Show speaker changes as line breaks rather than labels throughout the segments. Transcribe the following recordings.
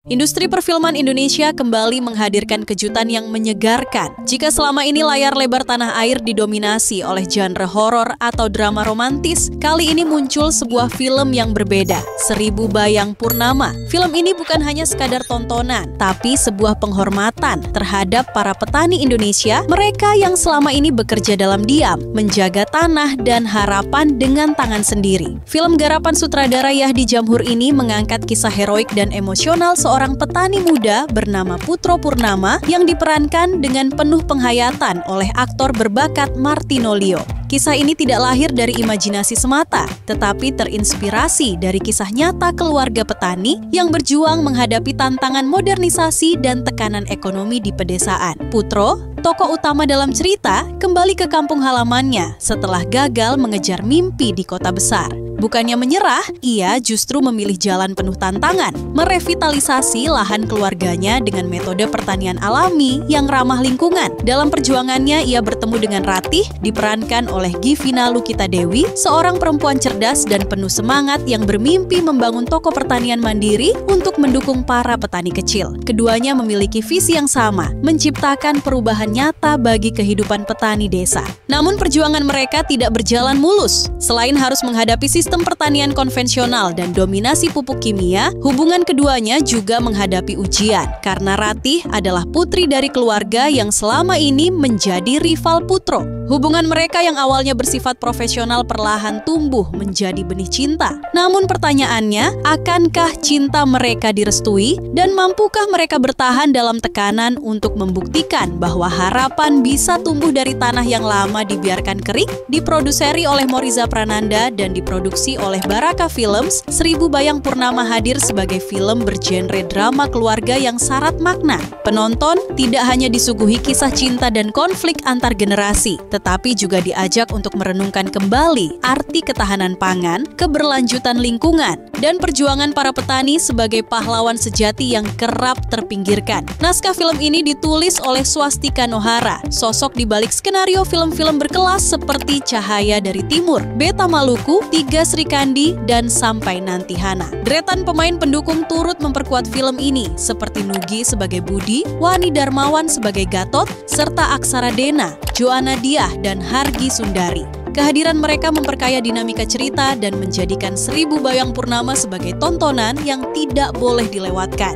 Industri perfilman Indonesia kembali menghadirkan kejutan yang menyegarkan. Jika selama ini layar lebar tanah air didominasi oleh genre horor atau drama romantis, kali ini muncul sebuah film yang berbeda, Seribu Bayang Purnama. Film ini bukan hanya sekadar tontonan, tapi sebuah penghormatan terhadap para petani Indonesia, mereka yang selama ini bekerja dalam diam, menjaga tanah dan harapan dengan tangan sendiri. Film garapan sutradara Yahdi Jamhur ini mengangkat kisah heroik dan emosional seorang petani muda bernama Putro Purnama yang diperankan dengan penuh penghayatan oleh aktor berbakat Martino Leo. Kisah ini tidak lahir dari imajinasi semata, tetapi terinspirasi dari kisah nyata keluarga petani yang berjuang menghadapi tantangan modernisasi dan tekanan ekonomi di pedesaan. Putro, tokoh utama dalam cerita, kembali ke kampung halamannya setelah gagal mengejar mimpi di kota besar. Bukannya menyerah, ia justru memilih jalan penuh tantangan, merevitalisasi lahan keluarganya dengan metode pertanian alami yang ramah lingkungan. Dalam perjuangannya, ia bertemu dengan Ratih, diperankan oleh Givina Lukita Dewi, seorang perempuan cerdas dan penuh semangat yang bermimpi membangun toko pertanian mandiri untuk mendukung para petani kecil. Keduanya memiliki visi yang sama, menciptakan perubahan nyata bagi kehidupan petani desa. Namun perjuangan mereka tidak berjalan mulus. Selain harus menghadapi sistem pertanian konvensional dan dominasi pupuk kimia, hubungan keduanya juga menghadapi ujian karena Ratih adalah putri dari keluarga yang selama ini menjadi rival Putro. Hubungan mereka yang awalnya bersifat profesional perlahan tumbuh menjadi benih cinta. Namun pertanyaannya, akankah cinta mereka direstui dan mampukah mereka bertahan dalam tekanan untuk membuktikan bahwa harapan bisa tumbuh dari tanah yang lama dibiarkan kering? Diproduseri oleh Moriza Prananda dan diproduksi oleh Baraka Films, Seribu Bayang Purnama hadir sebagai film bergenre drama keluarga yang syarat makna. Penonton tidak hanya disuguhi kisah cinta dan konflik antar generasi, tetapi juga diajak untuk merenungkan kembali arti ketahanan pangan, keberlanjutan lingkungan, dan perjuangan para petani sebagai pahlawan sejati yang kerap terpinggirkan. Naskah film ini ditulis oleh Swastika Nohara, sosok di balik skenario film-film berkelas seperti Cahaya dari Timur, Beta Maluku, Tiga Sri Kandi, dan Sampai Nanti Hana. Deretan pemain pendukung turut memperkuat film ini, seperti Nugi sebagai Budi, Wani Darmawan sebagai Gatot, serta Aksara Dena, Joanna Diah, dan Hargi Sundari. Kehadiran mereka memperkaya dinamika cerita dan menjadikan Seribu Bayang Purnama sebagai tontonan yang tidak boleh dilewatkan.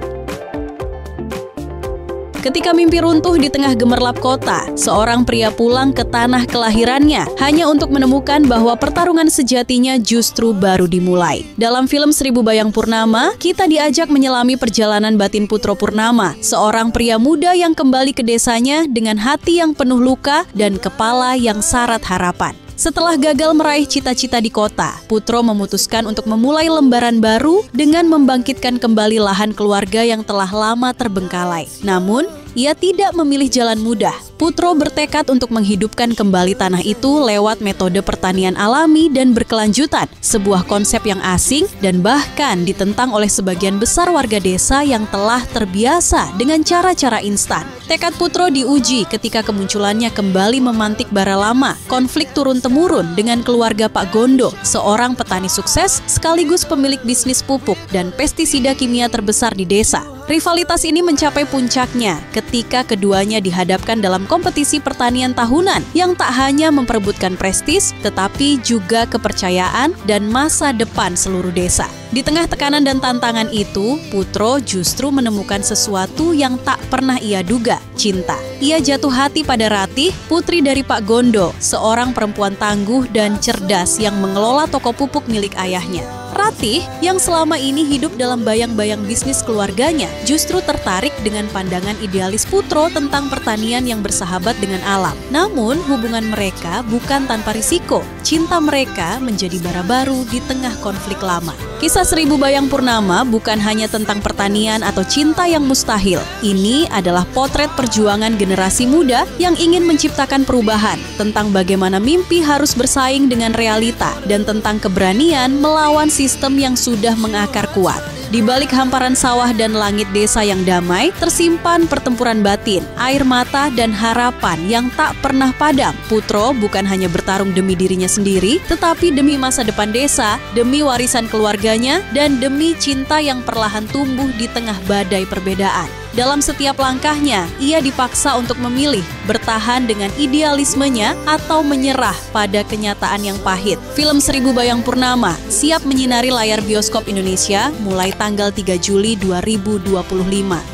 Ketika mimpi runtuh di tengah gemerlap kota, seorang pria pulang ke tanah kelahirannya hanya untuk menemukan bahwa pertarungan sejatinya justru baru dimulai. Dalam film Seribu Bayang Purnama, kita diajak menyelami perjalanan batin Putro Purnama, seorang pria muda yang kembali ke desanya dengan hati yang penuh luka dan kepala yang syarat harapan. Setelah gagal meraih cita-cita di kota, Putro memutuskan untuk memulai lembaran baru dengan membangkitkan kembali lahan keluarga yang telah lama terbengkalai. Namun, ia tidak memilih jalan mudah. Putro bertekad untuk menghidupkan kembali tanah itu lewat metode pertanian alami dan berkelanjutan, sebuah konsep yang asing dan bahkan ditentang oleh sebagian besar warga desa yang telah terbiasa dengan cara-cara instan. Tekad Putro diuji ketika kemunculannya kembali memantik bara lama, konflik turun-temurun dengan keluarga Pak Gondo, seorang petani sukses sekaligus pemilik bisnis pupuk dan pestisida kimia terbesar di desa. Rivalitas ini mencapai puncaknya ketika keduanya dihadapkan dalam kompetisi pertanian tahunan yang tak hanya memperebutkan prestis, tetapi juga kepercayaan dan masa depan seluruh desa. Di tengah tekanan dan tantangan itu, Putro justru menemukan sesuatu yang tak pernah ia duga, cinta. Ia jatuh hati pada Ratih, putri dari Pak Gondo, seorang perempuan tangguh dan cerdas yang mengelola toko pupuk milik ayahnya. Ratih, yang selama ini hidup dalam bayang-bayang bisnis keluarganya, justru tertarik dengan pandangan idealis Putro tentang pertanian yang bersahabat dengan alam. Namun, hubungan mereka bukan tanpa risiko. Cinta mereka menjadi bara baru di tengah konflik lama. Kisah Seribu Bayang Purnama bukan hanya tentang pertanian atau cinta yang mustahil. Ini adalah potret perjuangan generasi muda yang ingin menciptakan perubahan, tentang bagaimana mimpi harus bersaing dengan realita, dan tentang keberanian melawan sistem yang sudah mengakar kuat. Di balik hamparan sawah dan langit desa yang damai, tersimpan pertempuran batin, air mata, dan harapan yang tak pernah padam. Putro bukan hanya bertarung demi dirinya sendiri, tetapi demi masa depan desa, demi warisan keluarganya, dan demi cinta yang perlahan tumbuh di tengah badai perbedaan. Dalam setiap langkahnya, ia dipaksa untuk memilih bertahan dengan idealismenya atau menyerah pada kenyataan yang pahit. Film Seribu Bayang Purnama siap menyinari layar bioskop Indonesia mulai tanggal 3 Juli 2025.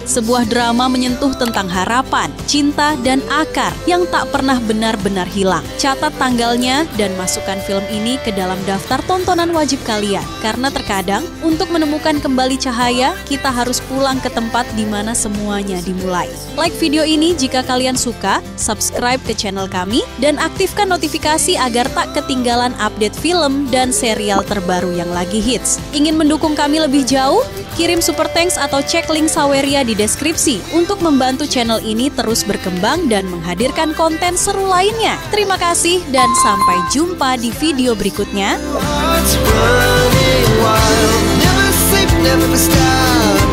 Sebuah drama menyentuh tentang harapan, cinta, dan akar yang tak pernah benar-benar hilang. Catat tanggalnya dan masukkan film ini ke dalam daftar tontonan wajib kalian. Karena terkadang, untuk menemukan kembali cahaya, kita harus pulang ke tempat di mana semuanya dimulai. Like video ini jika kalian suka, subscribe ke channel kami, dan aktifkan notifikasi agar tak ketinggalan update film dan serial terbaru yang lagi hits. Ingin mendukung kami lebih jauh? Kirim super thanks atau cek link Saweria di deskripsi untuk membantu channel ini terus berkembang dan menghadirkan konten seru lainnya. Terima kasih dan sampai jumpa di video berikutnya.
Never sleep, never stop.